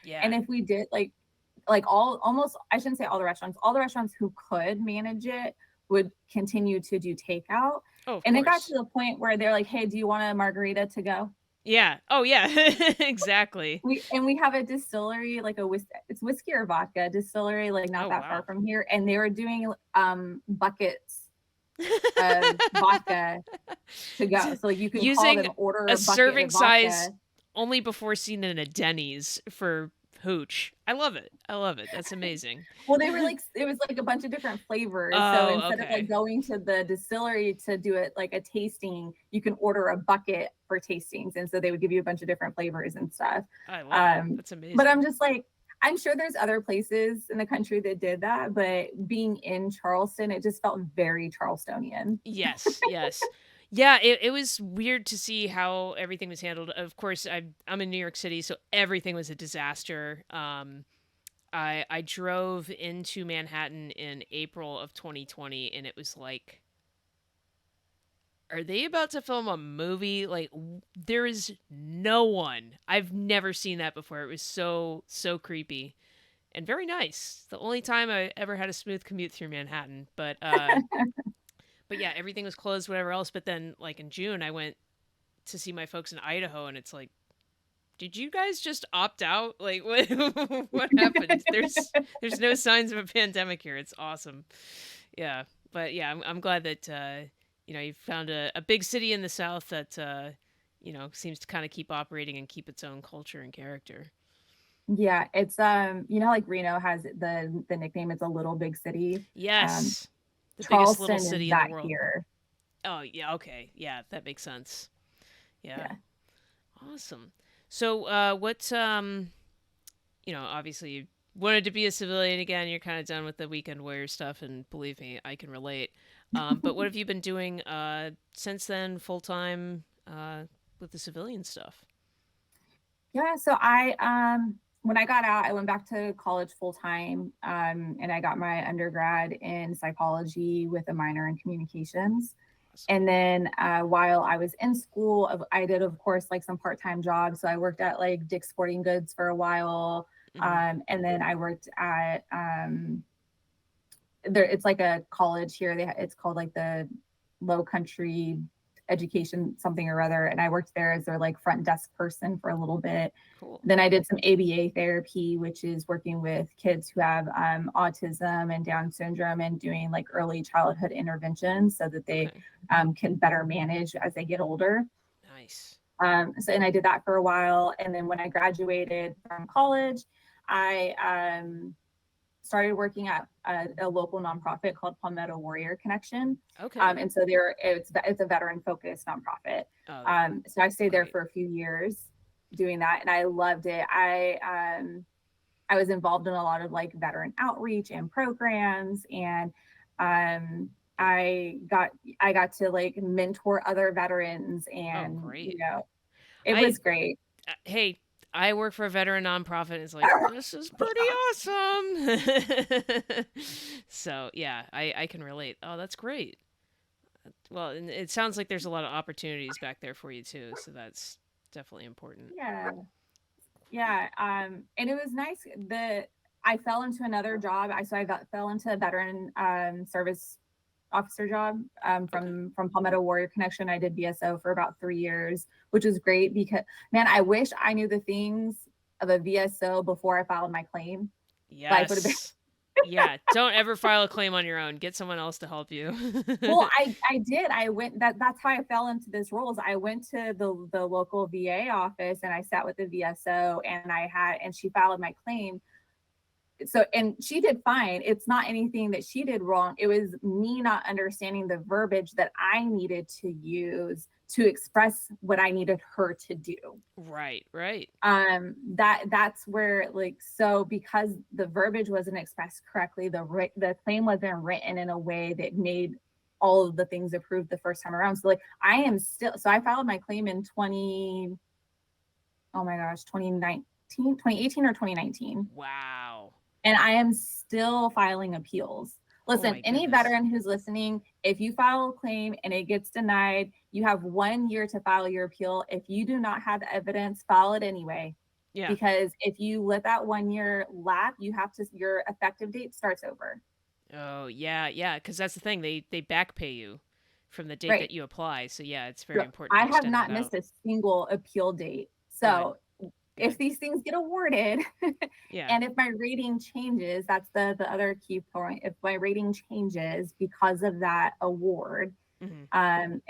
Yeah. And if we did like all almost I shouldn't say all the restaurants who could manage it would continue to do takeout. Oh, of And it got to course. the point where they're like, "Hey, do you want a margarita to go?" Yeah. Oh, yeah. Exactly. We have a distillery, like it's whiskey or vodka distillery, like not Oh, that far wow. from here, and they were doing buckets of vodka to go. So like you can call Using them, order a a bucket serving of size vodka. only before seen in a Denny's for hooch. I love it. I love it. That's amazing. Well, they were like it was like a bunch of different flavors. So Oh, instead of like okay. going to the distillery to do it like a tasting, you can order a bucket for tastings. And so they would give you a bunch of different flavors and stuff. I love it. Um, That's but I'm amazing. just like, I'm sure there's other places in the country that did that, but being in Charleston, it just felt very Charlestonian. Yes, yes. Yeah, it was weird to see how everything was handled. Of course, I'm in New York City, so everything was a disaster. I drove into Manhattan in April of 2020, and it was like, are they about to film a movie? Like, there is no one. I've never seen that before. It was so creepy and very nice. The only time I ever had a smooth commute through Manhattan, but yeah, everything was closed, whatever else. But then, like in June, I went to see my folks in Idaho, and it's like, did you guys just opt out? Like, what what happened? There's no signs of a pandemic here. It's awesome. Yeah, but yeah, I'm glad that you found a big city in the South that seems to kind of keep operating and keep its own culture and character. Yeah, it's like Reno has the nickname, it's a little big city. Um Yes, the biggest little Charleston is city in the that world. here. Oh yeah, okay, yeah, that makes sense. Yeah, Yeah. awesome. So, obviously you wanted to be a civilian again. You're kind of done with the weekend warrior stuff, and believe me, I can relate. But what have you been doing since then, full time, with the civilian stuff? Yeah, so I when I got out, I went back to college full time, and I got my undergrad in psychology with a minor in communications. Awesome. And then while I was in school, I did, of course, like some part time jobs. So I worked at like Dick's Sporting Goods for a while, Hmm. and then I worked at there. It's like a college here. It's called like the Low Country Education something or other, and I worked there as their like front desk person for a little bit. Cool. Then I did some ABA therapy, which is working with kids who have autism and Down syndrome and doing like early childhood interventions so that they Okay. can better manage as they get older. Nice. And I did that for a while. And then when I graduated from college, I started working at a local nonprofit called Palmetto Warrior Connection. Okay. And so it's a veteran focused nonprofit. Oh, that's So I stayed there great. for a few years doing that, and I loved it. I was involved in a lot of like veteran outreach and programs, and um, I got to like mentor other veterans, Oh, and great. it I was great. hey, I work for a veteran nonprofit. It's like, this is pretty awesome. So yeah, I can relate. Oh, that's great. Well, and it sounds like there's a lot of opportunities back there for you too. So that's definitely important. Yeah. Yeah, and it was nice. I fell into another job. I fell into a veteran service officer job Okay. from Palmetto Warrior Connection. I did VSO for about 3 years, which was great because man, I wish I knew the things of a VSO before I filed my claim. Life would have been Yes. Yeah. Don't ever file a claim on your own. Get someone else to help you. well. I did. I went that's how I fell into this role. Is I went to the local VA office and I sat with the VSO and she filed my claim. So and she did fine. It's not anything that she did wrong. It was me not understanding the verbiage that I needed to use to express what I needed her to do. Right. Right. That's where like so because the verbiage wasn't expressed correctly, the claim wasn't written in a way that made all of the things approved the first time around. So like I am still so I filed my claim in 20 oh my gosh 2018 or 2019, Wow. and I am still filing appeals. Oh Listen, my any goodness. veteran who's listening, if you file a claim and it gets denied, you have 1 year to file your appeal. If you do not have evidence, file it anyway. Yeah. Because if you let that 1 year lap, your effective date starts over. Oh, yeah, yeah, because that's the thing. They back pay you from the date that Right. you apply. So yeah, it's very So important to I have extend that not out. missed a single appeal date. Good. So if Good. these things get awarded Yeah. and if my rating changes, that's the other key point. If my rating changes because of that award, Hmm. and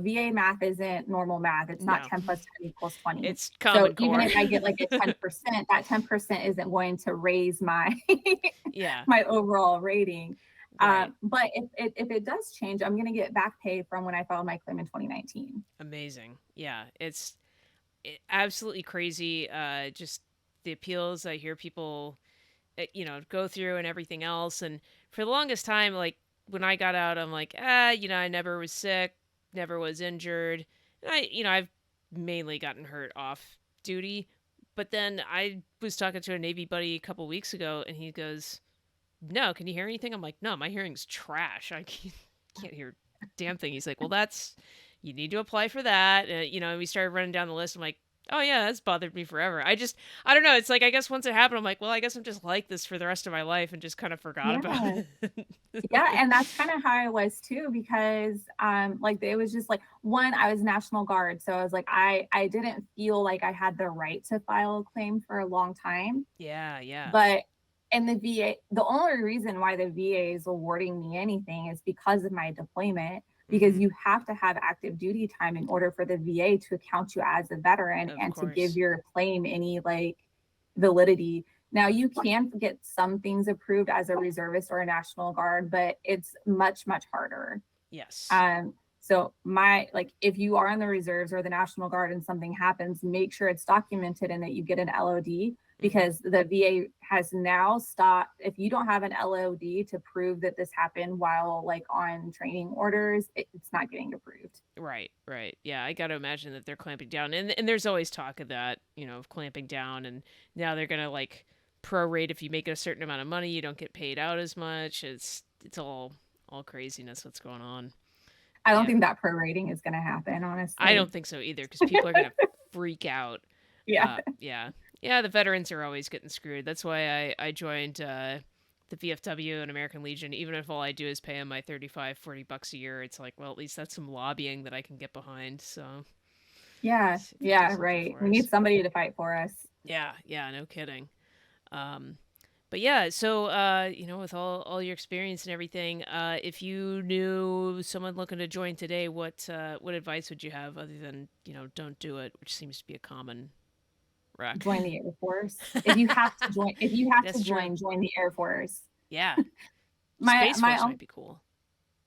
VA math isn't normal math. It's not No, 10 plus 10 equals 20. it's So Common even Core. if I get like a 10%, that 10% isn't going to raise my Yeah. my overall rating. Right. But if it does change, I'm going to get back pay from when I filed my claim in 2019. Amazing. Yeah. Absolutely crazy. Just the appeals I hear people, go through and everything else. And for the longest time, like when I got out, I'm like, I never was sick, never was injured. And I've mainly gotten hurt off duty. But then I was talking to a Navy buddy a couple weeks ago, and he goes, "No, can you hear anything?" I'm like, "No, my hearing's trash. I can't hear a damn thing." He's like, "Well, you need to apply for that." And we started running down the list. I'm like, "Oh yeah, that's bothered me forever." I don't know. It's like I guess once it happened, I'm like, "Well, I guess I'm just like this for the rest of my life," and just kind of forgot about Yeah. it. Yeah, Like, and that's kind of how I was too, because like it was just like, one, I was National Guard, so I was like, I didn't feel like I had the right to file a claim for a long time. yeah, yeah. But in the VA, the only reason why the VA is awarding me anything is because of my deployment, because Hmm. you have to have active duty time in order for the VA to account you as a veteran Of and to give course. your claim any like validity. Now you can get some things approved as a reservist or a National Guard, but it's much, much harder. Yes. So my like if you are in the reserves or the National Guard and something happens, make sure it's documented and that you get an LOD, Hmm. because the VA has now stopped. If you don't have an LOD to prove that this happened while like on training orders, it's not getting approved. Right, right. Yeah, I got to imagine that they're clamping down. And there's always talk of that, of clamping down, and now they're going to like prorate if you make a certain amount of money, you don't get paid out as much. It's all craziness what's going on. I don't Yeah. think that prorating is going to happen, I honestly. don't think so either cuz people are going to freak out. Yeah. Yeah. Yeah, the veterans are always getting screwed. That's why I joined the VFW and American Legion. Even if all I do is pay them my 35, $40 a year, it's like, well, at least that's some lobbying that I can get behind. So Yeah. do Yeah. something Right. for We us. need somebody to fight for us. Yeah, yeah, no kidding. Um, but yeah, so with all your experience and everything, if you knew someone looking to join today, what advice would you have other than don't do it, which seems to be a common rec. Join the Air Force. If you have to That's true. join the Air Force. Yeah, My Space my Force might be cool.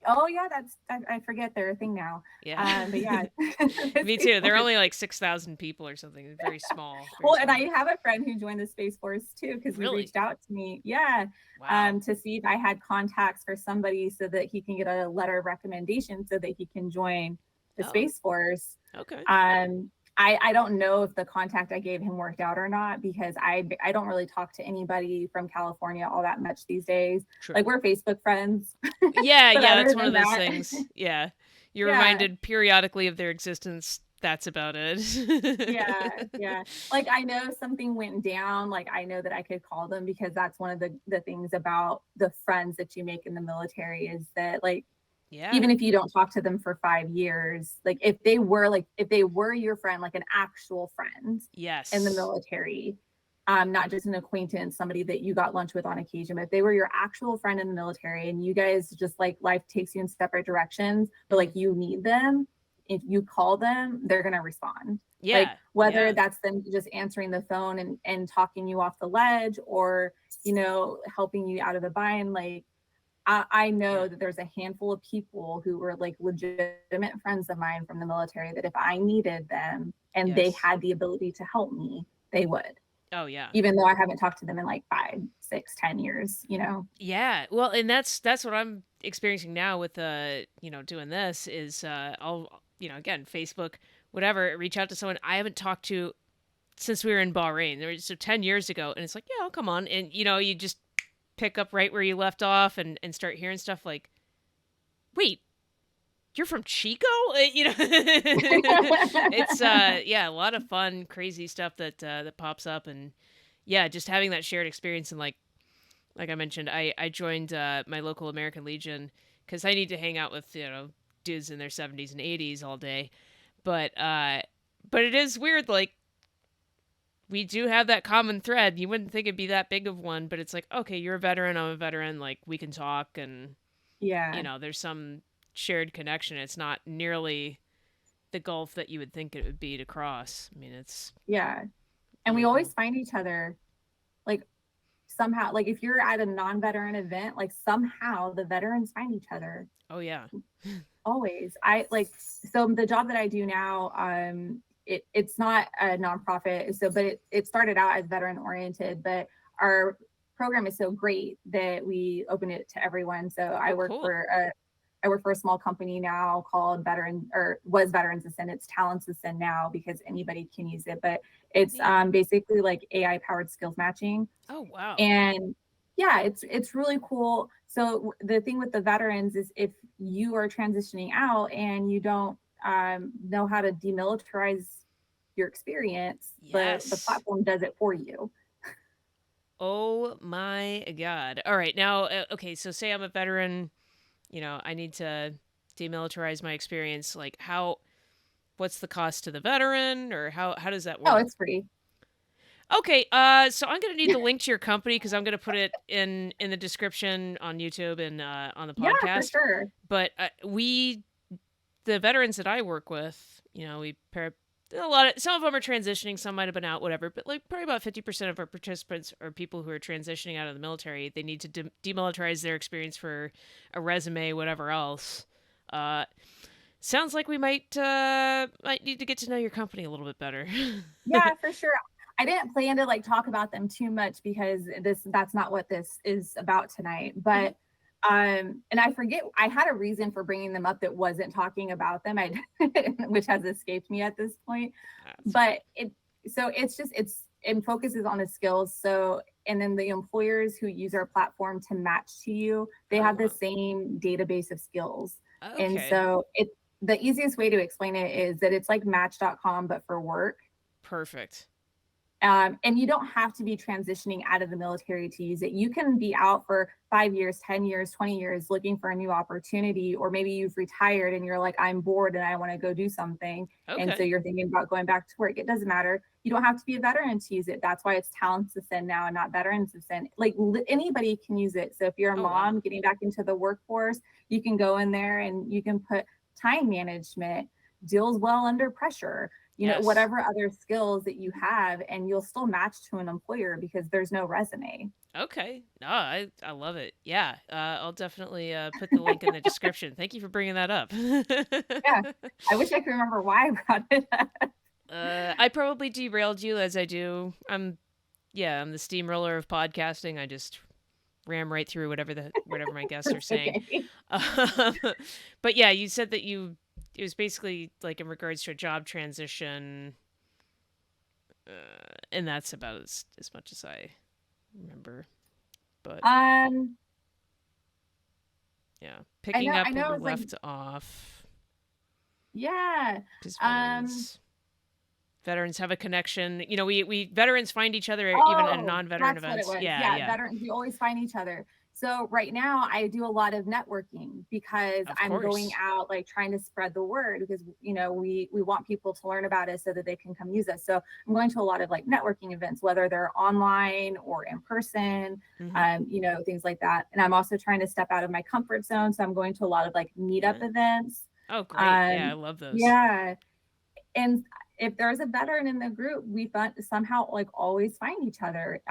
Oh yeah, I forget they're a thing now. Yeah, But yeah, the me Space too. They're Force. only like 6,000 people or something. Very small, very Well, and I small. have a friend who joined the Space Force too, because he Really? reached out to me, yeah, Wow. to see if I had contacts for somebody so that he can get a letter of recommendation so that he can join the Oh, Space Force. okay. I don't know if the contact I gave him worked out or not, because I don't really talk to anybody from California all that much these days. True. Like, we're Facebook friends, Yeah, but yeah, other that's one than of those that, things. Yeah. You're yeah. reminded periodically of their existence. That's about Yeah, it. yeah. Like, I know something went down, like I know that I could call them, because that's one of the things about the friends that you make in the military, is that like Yeah. even if you don't talk to them for 5 years, like if they were your friend, like an actual friend in the Yes. military, not just an acquaintance, somebody that you got lunch with on occasion, but if they were your actual friend in the military and you guys just like life takes you in separate directions, but Hmm. like you need them, if you call them, they're gonna respond. Like Yeah. whether Yeah. that's them just answering the phone and talking you off the ledge, or helping you out of a bind. Like I know Yeah. that there's a handful of people who were like legitimate friends of mine from the military, that if I needed them and they Yes. had the ability to help me, they would, Oh, yeah. even though I haven't talked to them in like 5, 6, 10 years. Yeah. Well, and that's what I'm experiencing now with doing this is I'll again, Facebook, whatever, reach out to someone I haven't talked to since we were in Bahrain. So 10 years ago, and it's like, yeah, I'll come on, and you just pick up right where you left off and start hearing stuff like, wait, you're from Chico? You know, it's yeah, a lot of fun, crazy stuff that pops up, and yeah, just having that shared experience. And like I mentioned, I joined my local American Legion because I need to hang out with dudes in their 70s and 80s all day. But it is weird, like we do have that common thread. You wouldn't think it'd be that big of one, but it's like, okay, you're a veteran, I'm a veteran, like we can talk, and Yeah. there's some shared connection. It's not nearly the gulf that you would think it would be to cross. I mean, it's Yeah. And we really always cool. find each other, like, somehow, like if you're at a non-veteran event, like somehow the veterans find each other. Oh yeah. Always. I like, so the job that I do now, it's not a nonprofit. So, but it started out as veteran oriented, but our program is so great that we open it to everyone. So Oh, cool. I work for a small company now called Veteran, or was Veterans Ascend. It's Talents Ascend now because anybody can use it. But it's Neat. basically like AI powered skills matching. Oh wow. And yeah, it's really cool. So the thing with the veterans is if you are transitioning out and you don't know how to demilitarize your experience, the Yes. platform does it for you. Oh my god. All right. Now, okay, so say I'm a veteran, I need to demilitarize my experience. Like what's the cost to the veteran, or how does that Oh, work? it's free. Okay, so I'm gonna need the link to your company because I'm gonna put it in the description on YouTube and on the Yeah, for podcast. sure. But the veterans that I work with, we pair a lot of some of them are transitioning, some might have been out, whatever. But like probably about 50% of our participants are people who are transitioning out of the military. They need to demilitarize their experience for a resume, whatever else. Uh, Sounds like we might need to get to know your company a little bit better. Yeah, for sure. I didn't plan to like talk about them too much because that's not what this is about tonight. Mhm. But and I forget I had a reason for bringing them up that wasn't talking about them. I which has escaped me at this point. That's okay. But it's just it focuses on the skills. So and then the employers who use our platform to match to you, they Oh have the wow. same database of skills. And Okay. so the easiest way to explain it is that it's like match.com but for work. Perfect. And you don't have to be transitioning out of the military to use it. You can be out for 5 years, 10 years, 20 years looking for a new opportunity, or maybe you've retired and you're like, I'm bored and I want to go do something. And so Okay. you're thinking about going back to work. It doesn't matter. You don't have to be a veteran to use it. That's why it's Talents to Send now and not Veterans to Send. Like anybody can use it. So if you're a Oh wow. mom getting back into the workforce, you can go in there and you can put time management, deals well under pressure, Yes. whatever other skills that you have, and you'll still match to an employer because there's no resume. Okay. No, I love it. Yeah. I'll definitely put the link in the description. Thank you for bringing that up. Yeah. I wish I could remember why I brought it up. I probably derailed you as I do. I'm the steamroller of podcasting. I just ram right through whatever my guests are That's saying. okay. Um, but yeah, you said that it was basically like in regards to a job transition, and that's about as much as I remember. But Um, yeah, picking I up where know we it's like, left off yeah. because Um, veterans have a connection. We veterans find each other even in Oh, non-veteran that's what it events. was. Yeah, Yeah, yeah, veterans, we always find each other. So right now I do a lot of networking because of I'm going course. out like trying to spread the word because we want people to learn about it so that they can come use us. So I'm going to a lot of like networking events, whether they're online or in person, Hmm. things like that. And I'm also trying to step out of my comfort zone. So I'm going to a lot of like meetup Yeah. events. Oh, great. Yeah, I Um, love those. yeah. And if there's a veteran in the group, we somehow like always find each other.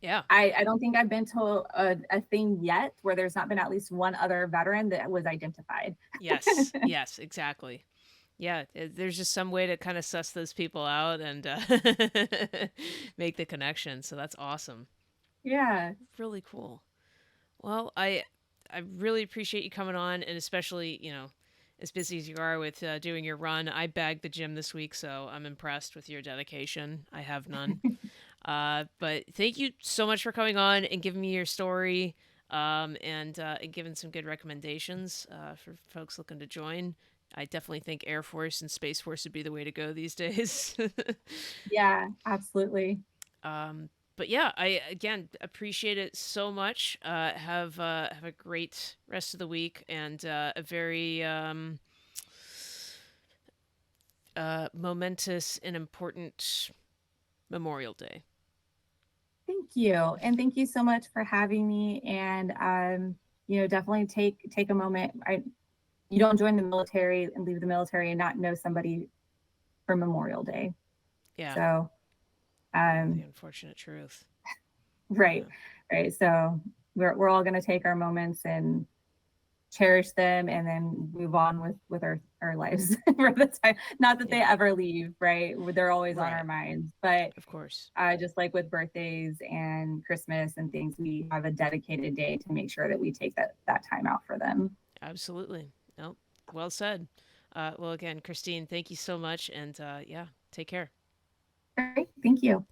Yeah. I don't think I've been to a thing yet where there's not been at least one other veteran that was identified. Yes. Yes. Exactly. Yeah. There's just some way to kind of suss those people out and make the connection. So that's awesome. Yeah. Really cool. Well, I really appreciate you coming on, and especially as busy as you are with doing your run. I bagged the gym this week, so I'm impressed with your dedication. I have none. But thank you so much for coming on and giving me your story, and giving some good recommendations for folks looking to join. I definitely think Air Force and Space Force would be the way to go these days. Yeah, absolutely. um, but yeah, I again appreciate it so much. Have a great rest of the week and a very momentous and important Memorial Day. Thank you. And thank you so much for having me. And definitely take a moment. You don't join the military and leave the military and not know somebody for Memorial Day. Yeah, So the um unfortunate truth. right, Yeah, right. So we're all gonna take our moments and cherish them and then move on with our lives for the time. Not that they yeah, ever leave, right? They're always on our right. minds. But Of course. just like with birthdays and Christmas and things, we have a dedicated day to make sure that we take that time out for them. Absolutely. Nope. Well said. Well, again, Kristyne, thank you so much. And yeah, take care. All right, thank you.